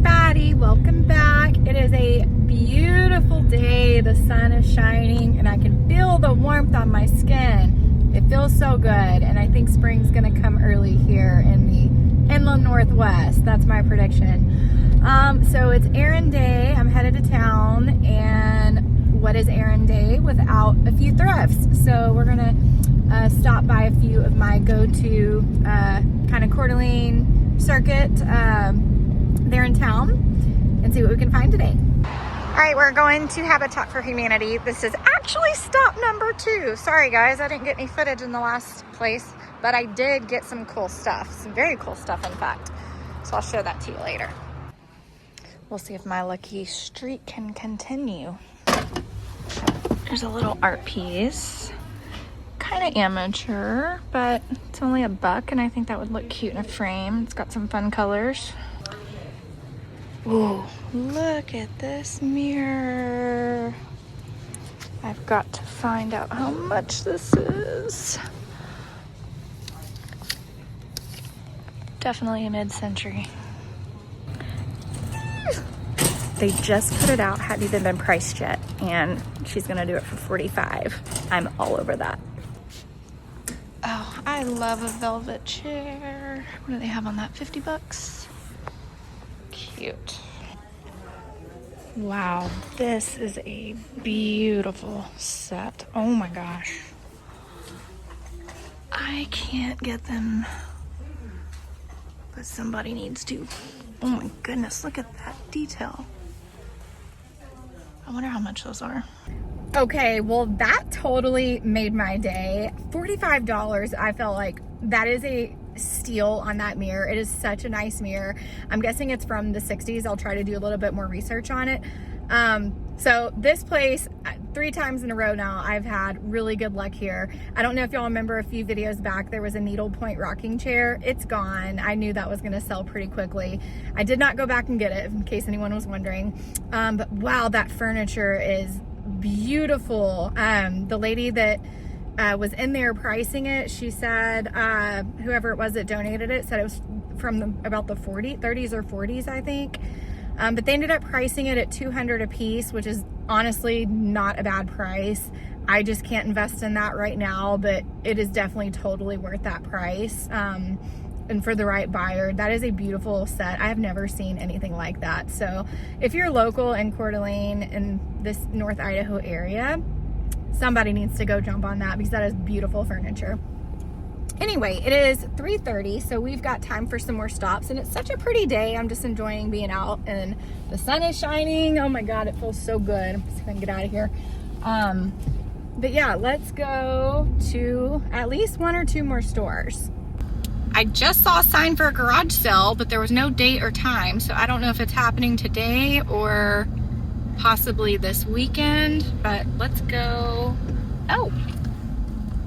everybody, welcome back. It is a beautiful day. The sun is shining and I can feel the warmth on my skin. It feels so good, and I think spring's gonna come early here in the inland Northwest. That's my prediction. So it's errand day. I'm headed to town, and what is errand day without a few thrifts? So we're gonna stop by a few of my go-to kind of Coeur d'Alene circuit there in town and see what we can find today. All right, we're going to Habitat for Humanity. This is actually stop number 2. Sorry guys, I didn't get any footage in the last place, but I did get some cool stuff, some very cool stuff in fact. So I'll show that to you later. We'll see if my lucky streak can continue. There's a little art piece. Kind of amateur, but it's only $1 and I think that would look cute in a frame. It's got some fun colors. Ooh, look at this mirror. I've got to find out how much this is. Definitely a mid-century. They just put it out, hadn't even been priced yet, and she's gonna do it for $45. I'm all over that. Oh, I love a velvet chair. What do they have on that? $50? Cute. Wow, this is a beautiful set. Oh my gosh. I can't get them, but somebody needs to. Oh my goodness, look at that detail. I wonder how much those are. Okay, well that totally made my day. $45, I felt like that is a steal on that mirror. It is such a nice mirror. I'm guessing it's from the 60s. I'll try to do a little bit more research on it. So this place, 3 times in a row now, I've had really good luck here. I don't know if y'all remember a few videos back, there was a needlepoint rocking chair. It's gone. I knew that was gonna sell pretty quickly. I did not go back and get it, in case anyone was wondering. But wow, that furniture is beautiful. The lady that was in there pricing it, she said, whoever it was that donated it, said it was from about the 30s or 40s, I think. But they ended up pricing it at $200 a piece, which is honestly not a bad price. I just can't invest in that right now, but it is definitely totally worth that price. And for the right buyer, that is a beautiful set. I have never seen anything like that. So if you're local in Coeur d'Alene in this North Idaho area, somebody needs to go jump on that because that is beautiful furniture. Anyway, it is 3:30, so we've got time for some more stops, and it's such a pretty day. I'm just enjoying being out, and the sun is shining. Oh my God, it feels so good. Let's see if I can get out of here. But yeah, let's go to at least 1 or 2 more stores. I just saw a sign for a garage sale, but there was no date or time, so I don't know if it's happening today or possibly this weekend, but let's go. Oh,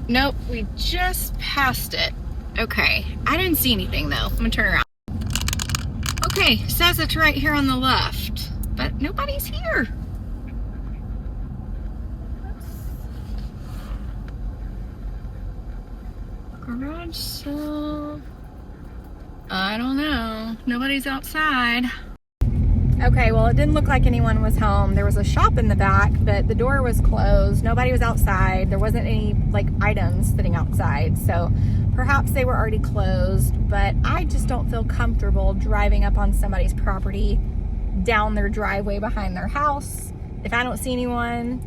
nope, we just passed it. Okay, I didn't see anything though. I'm gonna turn around. Okay, says it's right here on the left, but nobody's here. Garage sale. I don't know. Nobody's outside. Okay, well, it didn't look like anyone was home. There was a shop in the back, but the door was closed. Nobody was outside. There wasn't any like items sitting outside. So perhaps they were already closed, but I just don't feel comfortable driving up on somebody's property down their driveway behind their house. If I don't see anyone,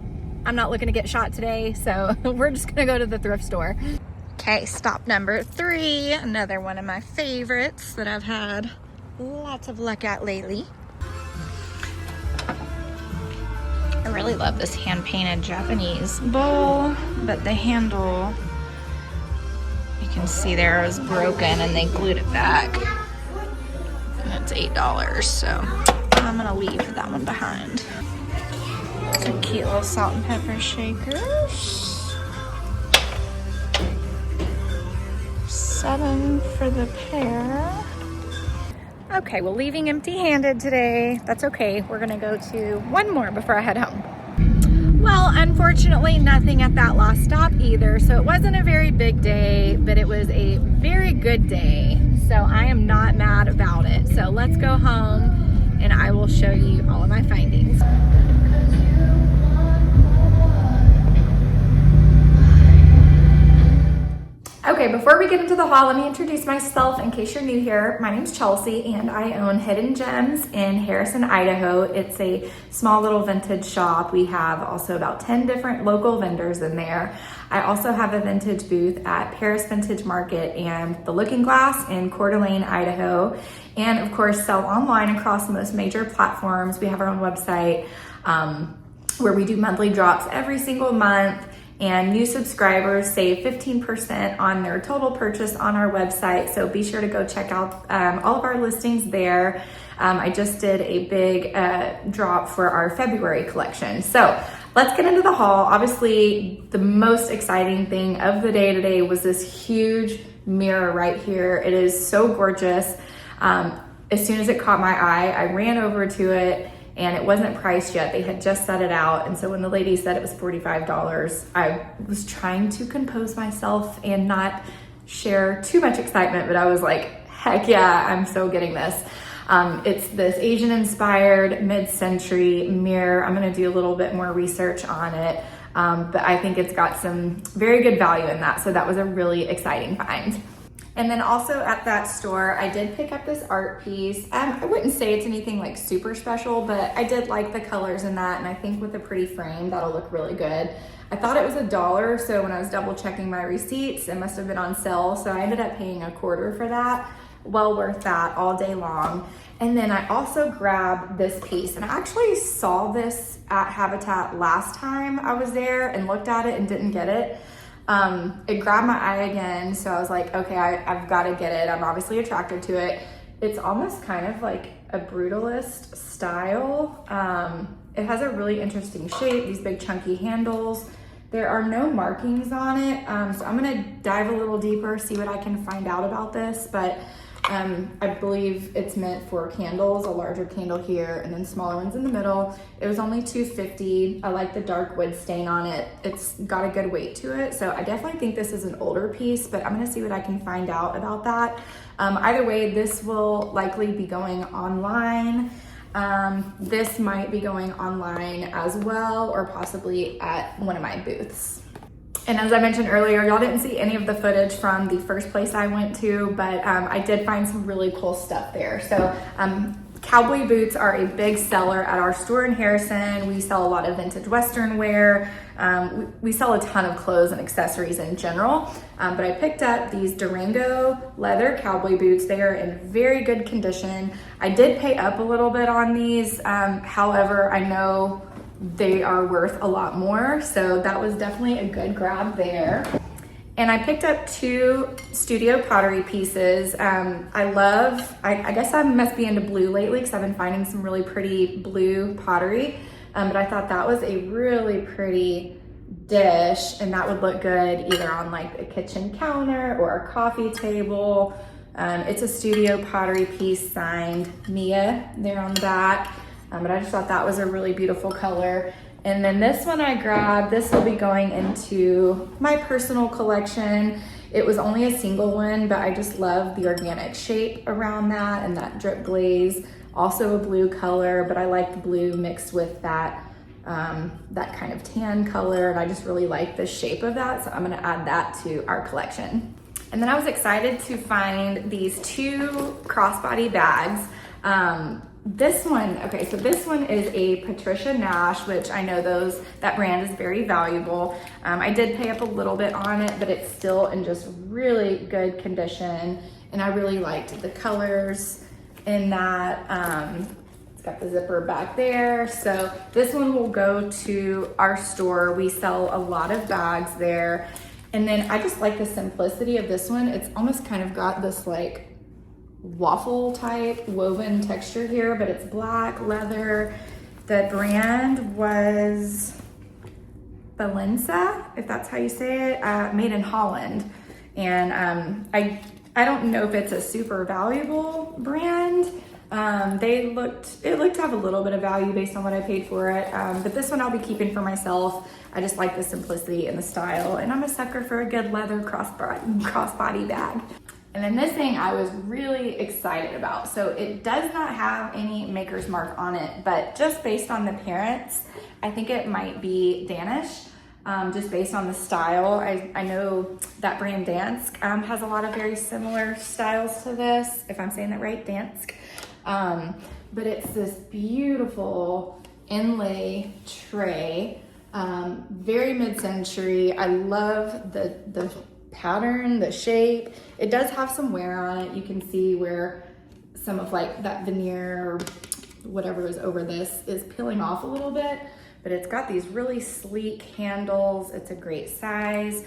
I'm not looking to get shot today. So we're just gonna go to the thrift store. Okay, stop number 3. Another one of my favorites that I've had lots of luck at lately. I really love this hand-painted Japanese bowl, but the handle, you can see there, is broken and they glued it back. And it's $8, so I'm gonna leave that one behind. Some cute little salt and pepper shakers. $7 for the pair. Okay, well, leaving empty-handed today. That's okay. We're gonna go to one more before I head home. Well, unfortunately, nothing at that last stop either. So it wasn't a very big day, but it was a very good day. So I am not mad about it. So let's go home and I will show you all of my findings. Okay, before we get into the haul, let me introduce myself in case you're new here. My name's Chelsey and I own Hidden Gems in Harrison, Idaho. It's a small little vintage shop. We have also about 10 different local vendors in there. I also have a vintage booth at Paris Vintage Market and The Looking Glass in Coeur d'Alene, Idaho. And of course, sell online across most major platforms. We have our own website where we do monthly drops every single month. And new subscribers save 15% on their total purchase on our website. So be sure to go check out all of our listings there. I just did a big drop for our February collection. So let's get into the haul. Obviously, the most exciting thing of the day today was this huge mirror right here. It is so gorgeous. As soon as it caught my eye, I ran over to it. And it wasn't priced yet. They had just set it out. And so when the lady said it was $45, I was trying to compose myself and not share too much excitement, but I was like, heck yeah, I'm so getting this. It's this Asian inspired mid-century mirror. I'm gonna do a little bit more research on it, but I think it's got some very good value in that. So that was a really exciting find. And then also at that store, I did pick up this art piece. I wouldn't say it's anything like super special, but I did like the colors in that. And I think with a pretty frame, that'll look really good. I thought it was $1. So when I was double checking my receipts, it must've been on sale. So I ended up paying $1 for that. Well worth that all day long. And then I also grabbed this piece, and I actually saw this at Habitat last time I was there and looked at it and didn't get it. It grabbed my eye again, so I was like, okay, I've got to get it. I'm obviously attracted to it. It's almost kind of like a brutalist style. It has a really interesting shape, these big chunky handles. There are no markings on it, so I'm gonna dive a little deeper, see what I can find out about this, but I believe it's meant for candles, a larger candle here and then smaller ones in the middle. It was only $2.50. I like the dark wood stain on it. It's got a good weight to it. So I definitely think this is an older piece, but I'm gonna see what I can find out about that. Either way, this will likely be going online. This might be going online as well, or possibly at one of my booths. And as I mentioned earlier, y'all didn't see any of the footage from the first place I went to, but I did find some really cool stuff there. So cowboy boots are a big seller at our store in Harrison. We sell a lot of vintage Western wear. We sell a ton of clothes and accessories in general, but I picked up these Durango leather cowboy boots. They are in very good condition. I did pay up a little bit on these. However, I know they are worth a lot more. So that was definitely a good grab there. And I picked up 2 studio pottery pieces. I guess I must be into blue lately because I've been finding some really pretty blue pottery. But I thought that was a really pretty dish, and that would look good either on like a kitchen counter or a coffee table. It's a studio pottery piece signed Mia there on the back. But I just thought that was a really beautiful color. And then this one I grabbed, this will be going into my personal collection. It was only a single one, but I just love the organic shape around that and that drip glaze. Also a blue color, but I like the blue mixed with that kind of tan color. And I just really like the shape of that. So I'm gonna add that to our collection. And then I was excited to find these 2 crossbody bags. This one, okay, so this one is a Patricia Nash, which I know that brand is very valuable. I did pay up a little bit on it, but it's still in just really good condition. And I really liked the colors in that. It's got the zipper back there. So this one will go to our store. We sell a lot of bags there. And then I just like the simplicity of this one. It's almost kind of got this like waffle type woven texture here, but it's black leather. The brand was Balenza, if that's how you say it, made in Holland. And I don't know if it's a super valuable brand. It looked to have a little bit of value based on what I paid for it. But this one I'll be keeping for myself. I just like the simplicity and the style, and I'm a sucker for a good leather crossbody bag. And then this thing I was really excited about. So it does not have any maker's mark on it, but just based on the appearance, I think it might be Danish, just based on the style. I know that brand Dansk has a lot of very similar styles to this, if I'm saying that right, Dansk. But it's this beautiful inlay tray, very mid-century. I love the pattern, the shape. It does have some wear on it. You can see where some of like that veneer or whatever is over this is peeling off a little bit, but it's got these really sleek handles. It's a great size.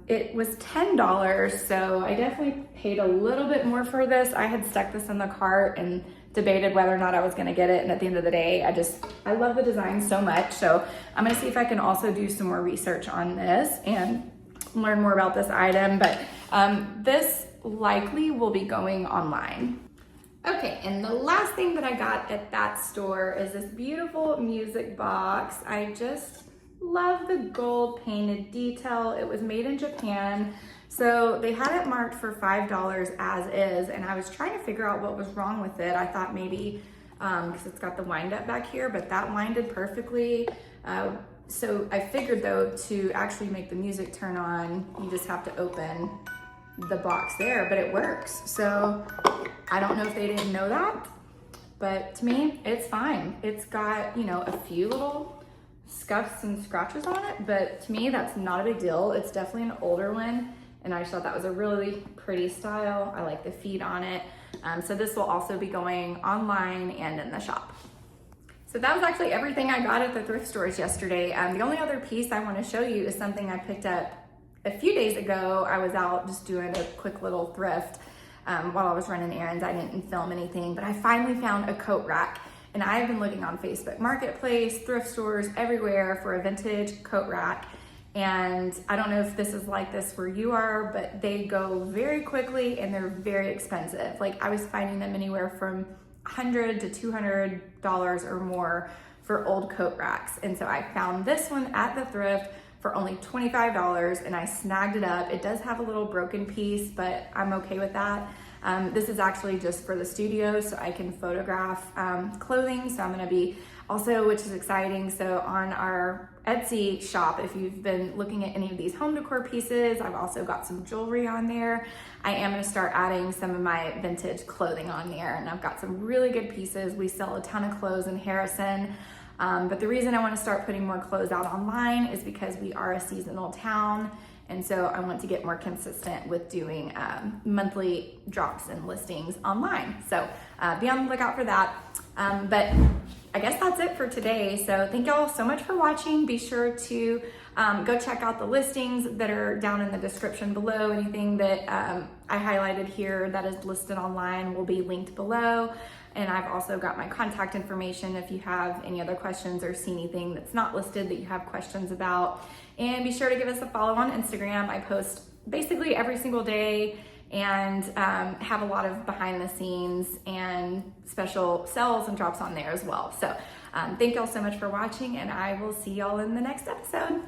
It was $10, so I definitely paid a little bit more for this. I had stuck this in the cart and debated whether or not I was gonna get it, and at the end of the day, I love the design so much, so I'm gonna see if I can also do some more research on this and learn more about this item, but this likely will be going online. Okay, and the last thing that I got at that store is this beautiful music box. I just love the gold painted detail. It was made in Japan. So they had it marked for $5 as is, and I was trying to figure out what was wrong with it. I thought maybe, because it's got the wind up back here, but that winded perfectly. So I figured though, to actually make the music turn on, you just have to open the box there, but it works. So I don't know if they didn't know that, but to me, it's fine. It's got, you know, a few little scuffs and scratches on it, but to me, that's not a big deal. It's definitely an older one, and I just thought that was a really pretty style. I like the feet on it. So this will also be going online and in the shop. So that was actually everything I got at the thrift stores yesterday. The only other piece I want to show you is something I picked up a few days ago. I was out just doing a quick little thrift while I was running errands. I didn't film anything, but I finally found a coat rack. And I've been looking on Facebook Marketplace, thrift stores, everywhere for a vintage coat rack. And I don't know if this is like this where you are, but they go very quickly and they're very expensive. Like I was finding them anywhere from $100 to $200 or more for old coat racks. And so I found this one at the thrift for only $25 and I snagged it up. It does have a little broken piece, but I'm okay with that. This is actually just for the studio, so I can photograph clothing. So I'm gonna be also, which is exciting, so on our Etsy shop, if you've been looking at any of these home decor pieces, I've also got some jewelry on there. I am gonna start adding some of my vintage clothing on there, and I've got some really good pieces. We sell a ton of clothes in Harrison, but the reason I wanna start putting more clothes out online is because we are a seasonal town, and so I want to get more consistent with doing monthly drops and listings online. So be on the lookout for that. But I guess that's it for today. So thank y'all so much for watching. Be sure to go check out the listings that are down in the description below. Anything that I highlighted here that is listed online will be linked below. And I've also got my contact information if you have any other questions or see anything that's not listed that you have questions about. And be sure to give us a follow on Instagram. I post basically every single day and have a lot of behind the scenes and special sales and drops on there as well. So thank y'all so much for watching, and I will see y'all in the next episode.